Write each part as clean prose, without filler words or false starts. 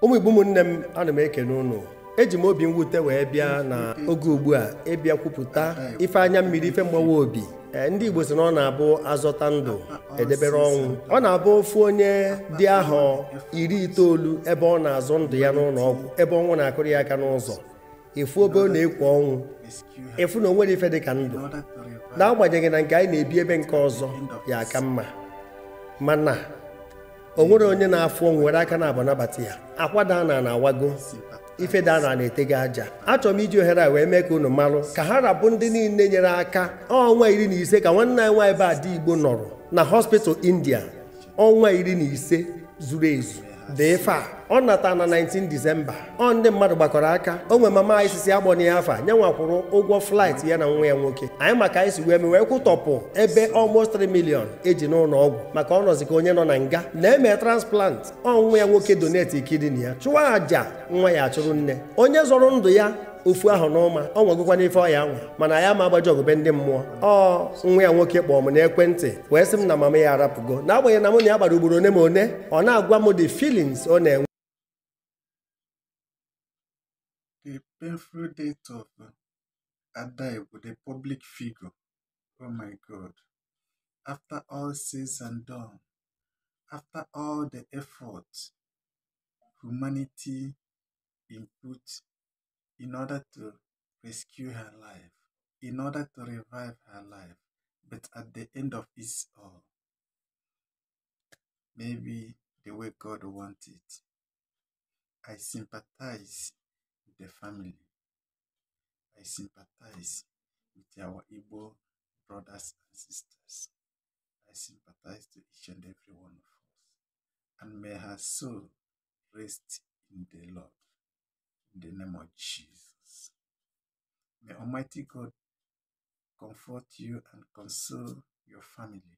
ụmụ Igbo ụmụnne m, ana m ekene unu. Eji m obi mwute wee bịa na oge ugbu a ịbịa kwupụta ife anya mmiri, ife mgbawa obi. Ndị Igbo sị na ọ na-abụ azọta ndụ edebere ọnwụ. Ọ na-abụ ofu onye dị ahọ 90 ebe ọ na-azọ ndụ ya n'ụlọ ọgwụ, ebe ọnwụ na-akụrụ ya aka n'ụzọ. Efu obe ọ na-ekwo ọnwụ, efu na onwere ife dị ka ndụ, n'agbanyeghị na nke anyị na-ebi ebe nke ọzọ ya aka mma, mana o nwere onye na-afụ ọnwụ were aka na-abụ nabata ya. Akwada na awago ife dana na-etego aja. Achọrọ m iji ohere a wee mee ka unu malụ ka ha rabụ ndị niile nyere aka. Ọnwa 15 ka nwanne anyị nwaanyị ebe Igbo nọrọ na hospital India, ọnwa 15 zuru ezu dị ife a. Ọ nata na 19 Disemba. Ndị mmadụ gbakọrọ aka. O nwe mama anyị sisi agbọ ya afa nye nwakwụrụ ụgwọ flight ya na nwa ya nwoke. Anyị maka anyị si wee kwụtọpụ ebe almost 3 million eji n'ụlọ ọgwụ maka ọ nọzi ka onye nọ na nga na-eme transplant. Nwa ya nwoke donate kidney ya, chụọ aja nwa ya achụrụ nne. Onye zọrọ ndụ ya ofu ahụ n'ụma, ọ nwegokwa n'ife ọya nwa, mana ya ma agbaji ọgụbe ndị mmụọ. Nwa ya nwoke kpọọ m n'ekwentị wee sị m na mama ya arapụgo, n'agbanyeghị na mụ na ya gbara ugboro one ma one. Ọ na-agwa m the feelings ọ na-enwe. The painful death of Ada Igbo, the public figure. Oh my God. After all said and done, after all the effort humanity input in order to rescue her life, in order to revive her life, but at the end of it all, maybe the way God wants it, I sympathize with the family. I sympathize with our Igbo brothers and sisters. I sympathize to each and every one of us. And may her soul rest in the Lord. In the name of Jesus. May Almighty God comfort you and console your family,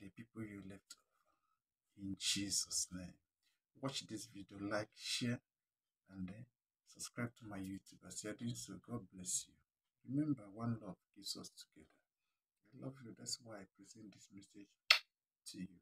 the people you left over. In Jesus' name. Watch this video, like, share, and then subscribe to my YouTube. As you are doing so, God bless you. Remember, one love keeps us together. I love you. That's why I present this message to you.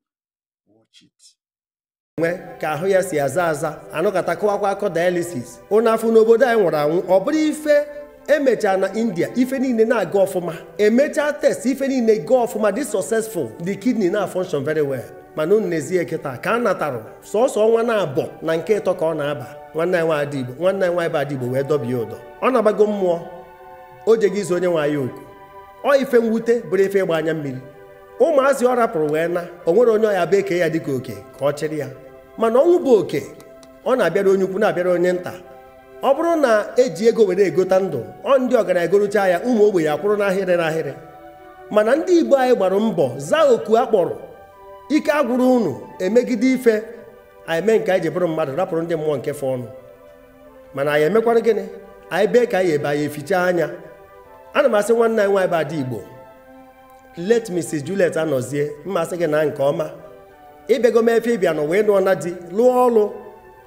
Watch it. Ka ahụ ya si aza anụkatakụwakwa akọ dialysis. Ụnụ afụ n'obodo anyị nwụrụ anwụ. Ọ bụrụ ife emechaa na India, ife niile na-aga ọfụma. Emechaa test, ife niile ga ọfụma, dị successful, the kidney na-function very well. Mana unu n'ezie kịta ka a natarụ sọsọ ọnwa na-abọ na nke ịtọ ka ọ na-aba. Nwanne anyị nwaanyị Igbo, nwanne anyị nwaanyị ebe Igbo wee dọbie ụdọ. Ọ na-agbago mmụọ. O jeghị izo onye nwaanyị oku. Ọ ife mwute bụrụ ife ịgba anya mmiri. Ụmụazị ọ rapụrụ wee na, o nwere onye ọya bụ eke ya dịka oke ka ọ chịrị ya. Mana ọnwụ bụ oke, ọ na-abịara onye ukwu na-abịara onye nta. Ọ bụrụ na eji ego were egota ndụ, ndị ọgaranya egorocha ya, ụmụ ogbenye akwụrụ n'ahịrị n'ahịrị. Mana ndị Igbo anyị gbara mbọ zaa oku akpọrọ. Ike agwụrụ unu emegide ife anyị mee nke anyị ji bụrụ mmadụ rapụrụ ndị mmụọ nke fọ ọnụ. Mana anyị emekwara gịnị? Anyị bee ka anyị ebe anyị eficha anya. Ana m asị nwanne anyị nwaanyị ebe Igbo, let Mrs. Juliet anọzie mmasị gị na nke ọma. Ịbego mefe ịbịa nọ wee nụọ na di lụọ ọrụ,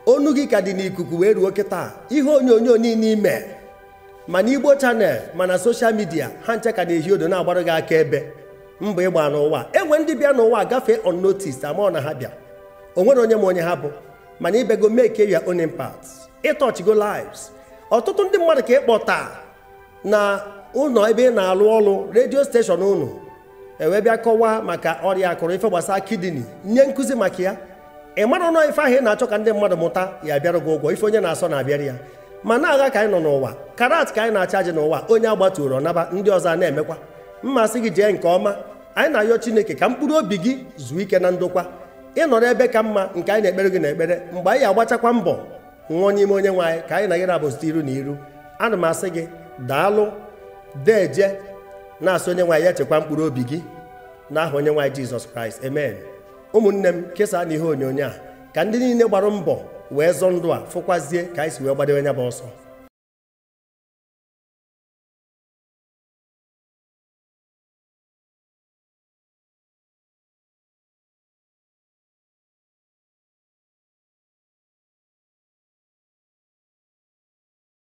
onu gị ka dị n'ikuku wee ruo kịta. Ihe onyonyo niile ime mana Igbo channel mana soshal midia ha nche ka na-ehi odo na-agbara gị aka ebe mbọ ịgba n'ụwa. Enwe ndị bịa n'ụwa gafee unnoticed ama na ha bịa, o nwere onye ma onye ha bụ, mana ibego make your own impact, ịtọchigo lives. Ọtụtụ ndị mmadụ ka ịkpọta na ụlọ ebe ị na-alụ ọrụ redio steshọn unu ewee bịa kọwaa maka ọrịa akụrụ, ife gbasara kidney, nye nkụzi maka ya. Ị mara nọ ife ahụ ị na-achọ ka ndị mmadụ mụta ya bịara gị ụgwọ, ife onye na-asọ na-abịara ya. Ma na-agha ka anyị nọ n'ụwa, karat ka anyị na-achaji n'ụwa, onye agbatuoro ọnaba, ndị ọzọ na-emekwa. Mmasị gị jee nke ọma. Anyị na-ayọ Chineke ka mkpụrụ obi gị zuo ike na ndokwa. Ịnọrọ ebe ka mma nke anyị na-ekpere gị na-ekpere, mgbe anyị agbachakwa mbọ nwụọ n'ime onye nwe anyị ka anyị na gị na-abụzite iru na iru. Ana m asị gị daalụ, deje na-asị onye nwe anyị ya chekwa mkpụrụ obi gị n'aha onye nwe anyị Jizọs Kraịst, amen. Ụmụnne m, kesaa n'ihe onyonyo a ka ndị niile gbara mbọ wee zọ ndụ a fụkwazie ka anyị si wee gbadewe nya bụ ọsọ.